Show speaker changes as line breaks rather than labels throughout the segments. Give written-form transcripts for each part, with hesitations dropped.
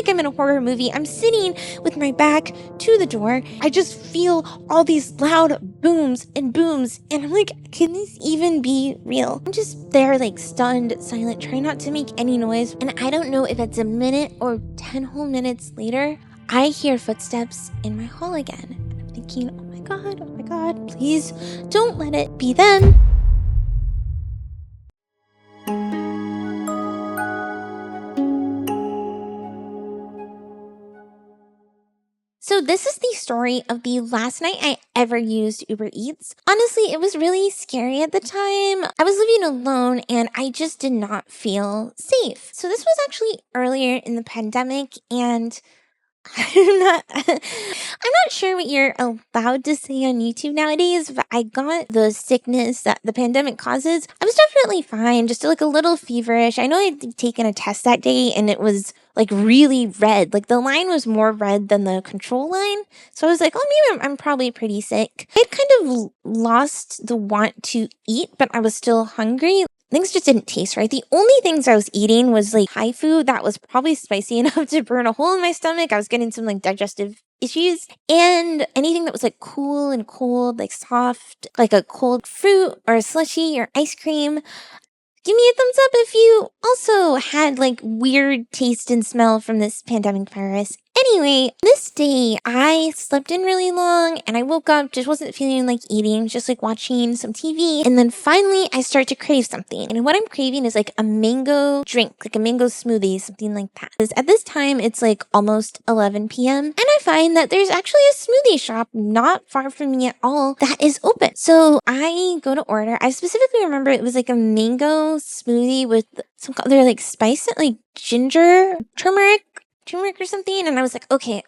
like I'm in a horror movie. I'm sitting with my back to the door. I just feel all these loud booms, and I'm like, can this even be real? I'm just there like stunned, silent, trying not to make any noise. And I don't know if it's a minute or 10 whole minutes later, I hear footsteps in my hall again. I'm thinking, oh my God, please don't let it be them. So this is the story of the last night I ever used UberEats. Honestly, it was really scary at the time. I was living alone and I just did not feel safe. So this was actually earlier in the pandemic, and I'm not sure what you're allowed to say on YouTube nowadays, but I got the sickness that the pandemic causes. I was definitely fine, just like a little feverish. I know I'd taken a test that day and it was like really red. Like the line was more red than the control line. So I was like, oh, maybe I'm probably pretty sick. I'd kind of lost the want to eat, but I was still hungry. Things just didn't taste right. The only things I was eating was like Thai food that was probably spicy enough to burn a hole in my stomach. I was getting some like digestive issues, and anything that was like cool and cold, like soft, like a cold fruit or a slushy or ice cream. Give me a thumbs up if you also had like weird taste and smell from this pandemic virus. Anyway, this day I slept in really long and I woke up, just wasn't feeling like eating, just like watching some TV. And then finally I start to crave something. And what I'm craving is like a mango drink, like a mango smoothie, something like that. Because at this time it's like almost 11 p.m. And I find that there's actually a smoothie shop not far from me at all that is open. So I go to order. I specifically remember it was like a mango smoothie with some other like spice, like ginger, turmeric or something. And I was like, okay,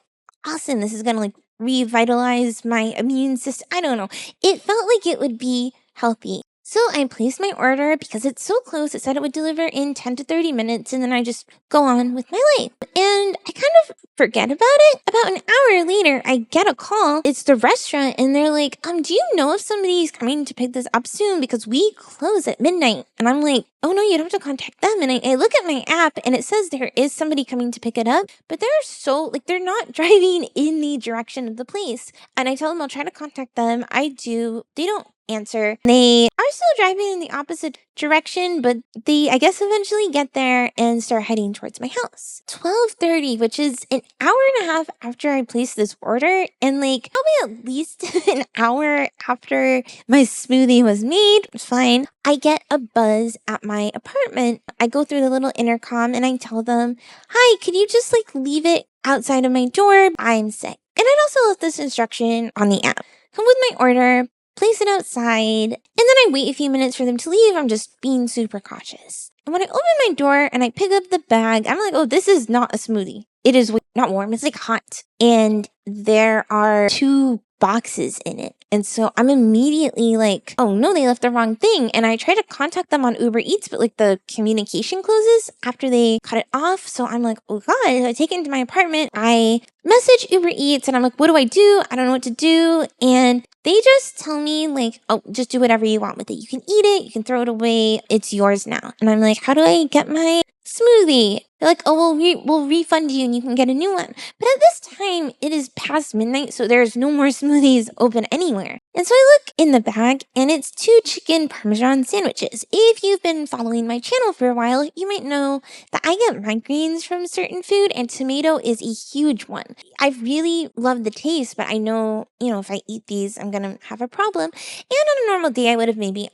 awesome. This is going to like revitalize my immune system. I don't know. It felt like it would be healthy. So I placed my order because it's so close. It said it would deliver in 10 to 30 minutes. And then I just go on with my life. And I kind of forget about it. About an hour later, I get a call. It's the restaurant. And they're like, do you know if somebody's coming to pick this up soon? Because we close at midnight. And I'm like, oh no, you don't have to contact them. And I look at my app and it says there is somebody coming to pick it up. But they're not driving in the direction of the place. And I tell them I'll try to contact them. I do. They don't answer. They are still driving in the opposite direction, but they, I guess, eventually get there and start heading towards my house. 12:30, which is an hour and a half after I placed this order, and like probably at least an hour after my smoothie was made. It's fine. I get a buzz at my apartment. I go through the little intercom and I tell them, hi, could you just like leave it outside of my door? I'm sick. And I'd also left this instruction on the app. Come with my order, place it outside, and then I wait a few minutes for them to leave. I'm just being super cautious. And when I open my door and I pick up the bag, I'm like, oh, this is not a smoothie. It is not warm. It's like hot. And there are 2 boxes in it. And so I'm immediately like, oh no, they left the wrong thing. And I try to contact them on UberEats, but like the communication closes after they cut it off. So I'm like, oh God, I take it into my apartment. I message UberEats and I'm like, what do? I don't know what to do. And they just tell me like, oh, just do whatever you want with it. You can eat it. You can throw it away. It's yours now. And I'm like, how do I get my smoothie? They're like, oh, well, we'll refund you and you can get a new one. But at this time, it is past midnight, so there's no more smoothies open anywhere. And so I look in the bag, and it's 2 chicken Parmesan sandwiches. If you've been following my channel for a while, you might know that I get migraines from certain food, and tomato is a huge one. I really love the taste, but I know, if I eat these, I'm gonna have a problem. And on a normal day, I would have maybe,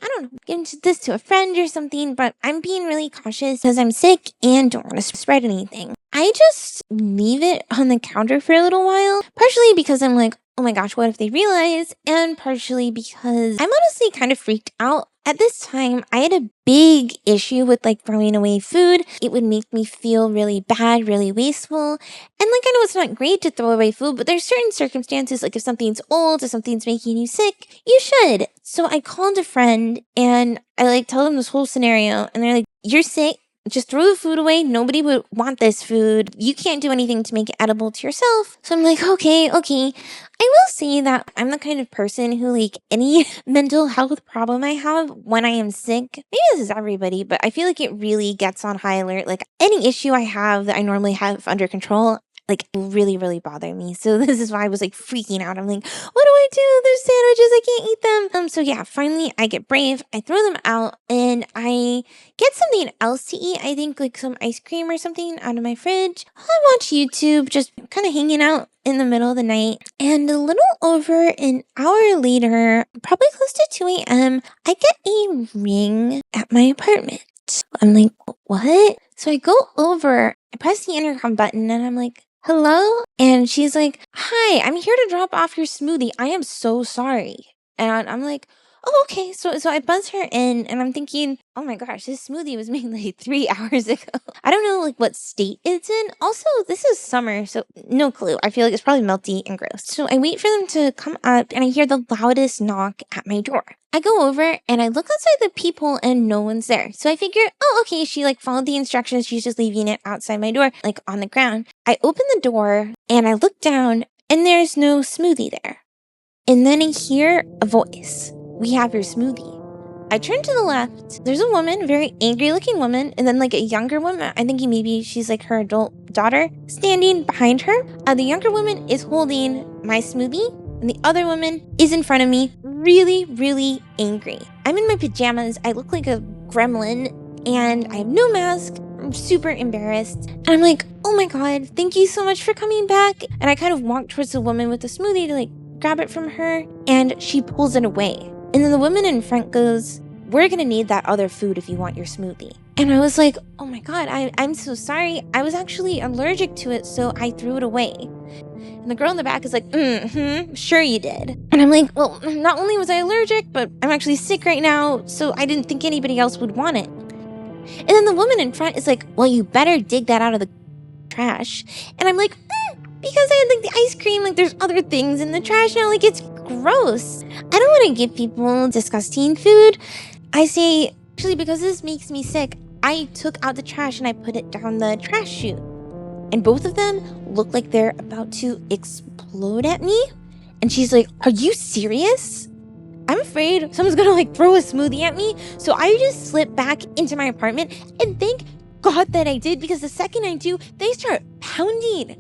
given this to a friend or something, but I'm being really cautious because I'm sick and don't want to spread anything. I just leave it on the counter for a little while, partially because I'm like, oh my gosh, what if they realize? And partially because I'm honestly kind of freaked out. At this time, I had a big issue with like throwing away food. It would make me feel really bad, really wasteful. And like, I know it's not great to throw away food, but there's certain circumstances, like if something's old, if something's making you sick, you should. So I called a friend and I like tell them this whole scenario and they're like, you're sick. just throw the food away. Nobody would want this food. You can't do anything to make it edible to yourself. So I'm like, okay. I will say that I'm the kind of person who, like, any mental health problem I have when I am sick, maybe this is everybody, but I feel like it really gets on high alert. Like, any issue I have that I normally have under control, like, really, really bother me. So this is why I was like freaking out. I'm like, what do I do? There's sandwiches. I can't eat them. So yeah, finally I get brave. I throw them out and I get something else to eat. I think like some ice cream or something out of my fridge. I watch YouTube, just kind of hanging out in the middle of the night. And a little over an hour later, probably close to 2 a.m., I get a ring at my apartment. I'm like, what? So I go over, I press the intercom button, and I'm like, hello? And she's like, hi, I'm here to drop off your smoothie. I am so sorry. And I'm like, oh, okay. So I buzz her in, and I'm thinking, oh my gosh, this smoothie was made like 3 hours ago. I don't know like what state it's in. Also, this is summer, so no clue. I feel like it's probably melty and gross. So I wait for them to come up, and I hear the loudest knock at my door. I go over and I look outside the peephole and no one's there. So I figure, oh, okay, she like followed the instructions. She's just leaving it outside my door, like on the ground. I open the door and I look down and there's no smoothie there. And then I hear a voice. We have your smoothie. I turn to the left. There's a woman, very angry looking woman, and then like a younger woman. I'm thinking maybe she's like her adult daughter standing behind her. The younger woman is holding my smoothie, and the other woman is in front of me, really, really angry. I'm in my pajamas. I look like a gremlin, and I have no mask. I'm super embarrassed. And I'm like, oh my God, thank you so much for coming back. And I kind of walk towards the woman with the smoothie to like grab it from her, and she pulls it away. And then the woman in front goes, we're gonna need that other food if you want your smoothie. And I was like, oh my God, I'm so sorry. I was actually allergic to it, so I threw it away. And the girl in the back is like, sure you did. And I'm like, well, not only was I allergic, but I'm actually sick right now, so I didn't think anybody else would want it. And then the woman in front is like, well, you better dig that out of the trash. And I'm like, because I had like the ice cream, like there's other things in the trash now, like it's gross. I don't want to give people disgusting food. I say, actually, because this makes me sick, I took out the trash and I put it down the trash chute. And both of them look like they're about to explode at me. And she's like, are you serious? I'm afraid someone's gonna like throw a smoothie at me. So I just slip back into my apartment, and thank God that I did, because the second I do, they start pounding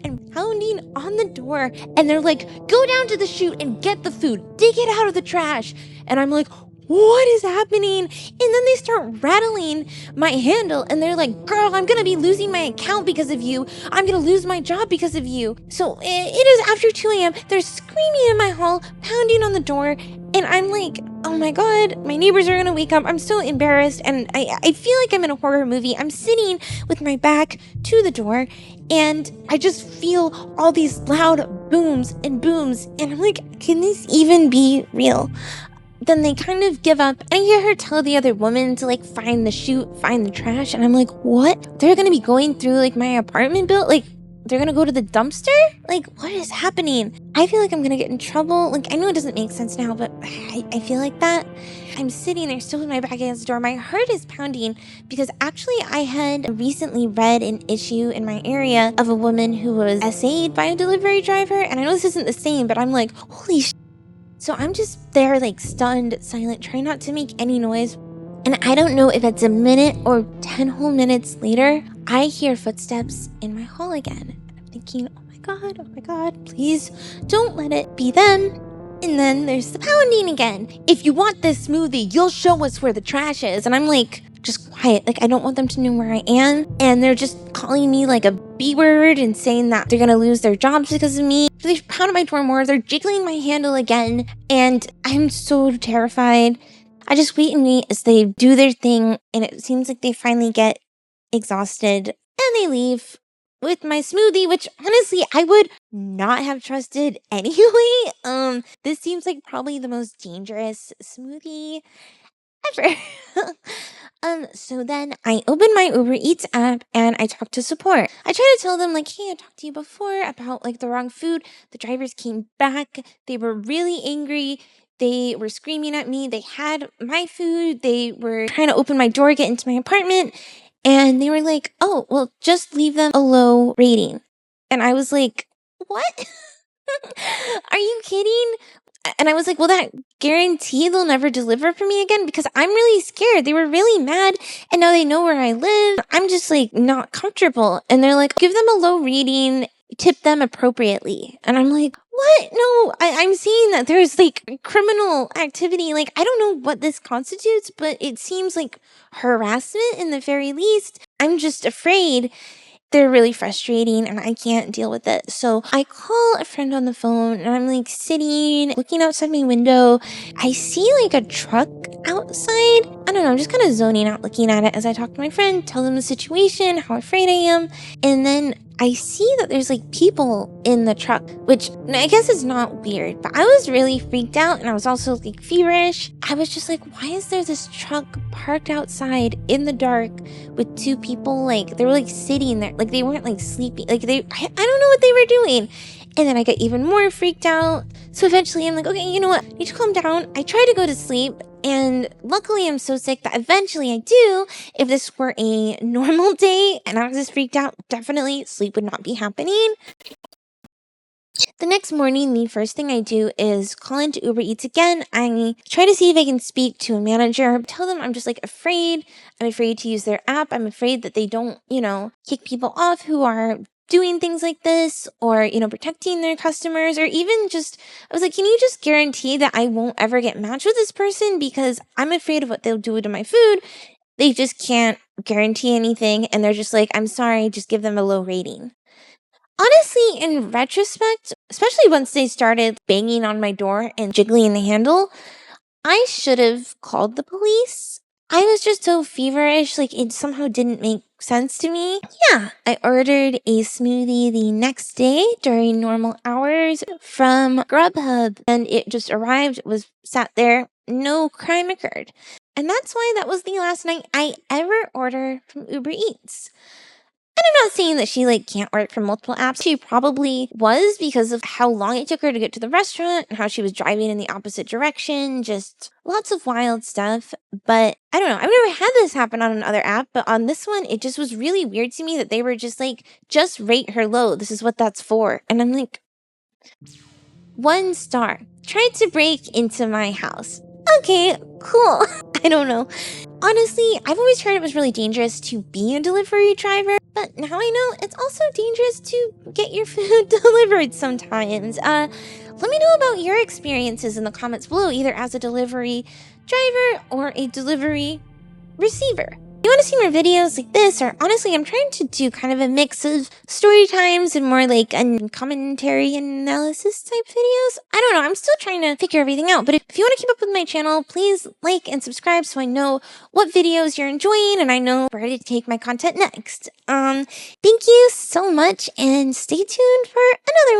on the door, and they're like, go down to the chute and get the food, dig it out of the trash. And I'm like, what is happening? And then they start rattling my handle, and they're like, girl, I'm gonna be losing my account because of you. I'm gonna lose my job because of you. So it is after 2 a.m. They're screaming in my hall, pounding on the door, and I'm like, oh my God, my neighbors are gonna wake up. I'm so embarrassed, and I feel like I'm in a horror movie. I'm sitting with my back to the door, and I just feel all these loud booms, and I'm like, can this even be real? Then they kind of give up, and I hear her tell the other woman to like find the chute, find the trash, and I'm like, what? They're gonna be going through like my apartment building? Like, they're gonna go to the dumpster? Like, what is happening? I feel like I'm gonna get in trouble. Like, I know it doesn't make sense now, but I feel like that. I'm sitting there still with my back against the door. My heart is pounding because actually I had recently read an issue in my area of a woman who was SA'd by a delivery driver. And I know this isn't the same, but I'm like, holy sh**. So I'm just there like stunned, silent, trying not to make any noise. And I don't know if it's a minute or 10 whole minutes later, I hear footsteps in my hall again. I'm thinking, oh my God, please don't let it be them. And then there's the pounding again. If you want this smoothie, you'll show us where the trash is. And I'm like, just quiet. Like, I don't want them to know where I am. And they're just calling me like a B word and saying that they're going to lose their jobs because of me. So they pound on my door more. They're jiggling my handle again. And I'm so terrified. I just wait and wait as they do their thing. And it seems like they finally get exhausted. And they leave with my smoothie, which honestly, I would not have trusted anyway. This seems like probably the most dangerous smoothie ever. So then I open my UberEats app and I talk to support. I try to tell them like, hey, I talked to you before about like the wrong food. The drivers came back. They were really angry. They were screaming at me. They had my food. They were trying to open my door, get into my apartment. And they were like, "Oh, well, just leave them a low rating." And I was like, "What? Are you kidding?" And I was like, "Will that guarantee they'll never deliver for me again? Because I'm really scared." They were really mad, and now they know where I live. I'm just like not comfortable. And they're like, "Give them a low rating, tip them appropriately." And I'm like, "What? No, I'm seeing that there's like criminal activity. Like, I don't know what this constitutes, but it seems like harassment in the very least. I'm just afraid." They're really frustrating and I can't deal with it. So I call a friend on the phone and I'm like sitting, looking outside my window. I see like a truck outside. I don't know, I'm just kind of zoning out looking at it as I talk to my friend, tell them the situation, how afraid I am. And then I see that there's like people in the truck, which I guess is not weird, but I was really freaked out and I was also like feverish. I was just like, why is there this truck parked outside in the dark with two people? Like they were like sitting there, like they weren't like sleeping, like I don't know what they were doing. And then I got even more freaked out. So eventually I'm like, okay, you know what? I need to calm down. I try to go to sleep. And luckily I'm so sick that eventually I do. If this were a normal day and I was just freaked out, definitely sleep would not be happening. The next morning, the first thing I do is call into UberEats again. I try to see if I can speak to a manager, tell them I'm just like afraid. I'm afraid to use their app. I'm afraid that they don't, kick people off who are doing things like this or, protecting their customers or even just, I was like, can you just guarantee that I won't ever get matched with this person because I'm afraid of what they'll do to my food. They just can't guarantee anything. And they're just like, I'm sorry, just give them a low rating. Honestly, in retrospect, especially once they started banging on my door and jiggling the handle, I should have called the police. I was just so feverish, like it somehow didn't make sense to me. Yeah, I ordered a smoothie the next day during normal hours from Grubhub, and it just arrived, it was sat there, no crime occurred. And that's why that was the last night I ever ordered from Uber Eats. And I'm not saying that she can't work from multiple apps. She probably was because of how long it took her to get to the restaurant and how she was driving in the opposite direction. Just lots of wild stuff. But I don't know. I've never had this happen on another app, but on this one, it just was really weird to me that they were just like, just rate her low. This is what that's for. And I'm like, 1 star. Tried to break into my house. Okay, cool. I don't know. Honestly, I've always heard it was really dangerous to be a delivery driver, but now I know it's also dangerous to get your food delivered sometimes. Let me know about your experiences in the comments below, either as a delivery driver or a delivery receiver. You want to see more videos like this, or honestly, I'm trying to do kind of a mix of story times and more like commentary analysis type videos. I don't know, I'm still trying to figure everything out, but if you want to keep up with my channel, please like and subscribe so I know what videos you're enjoying and I know where to take my content next. Thank you so much and stay tuned for another one.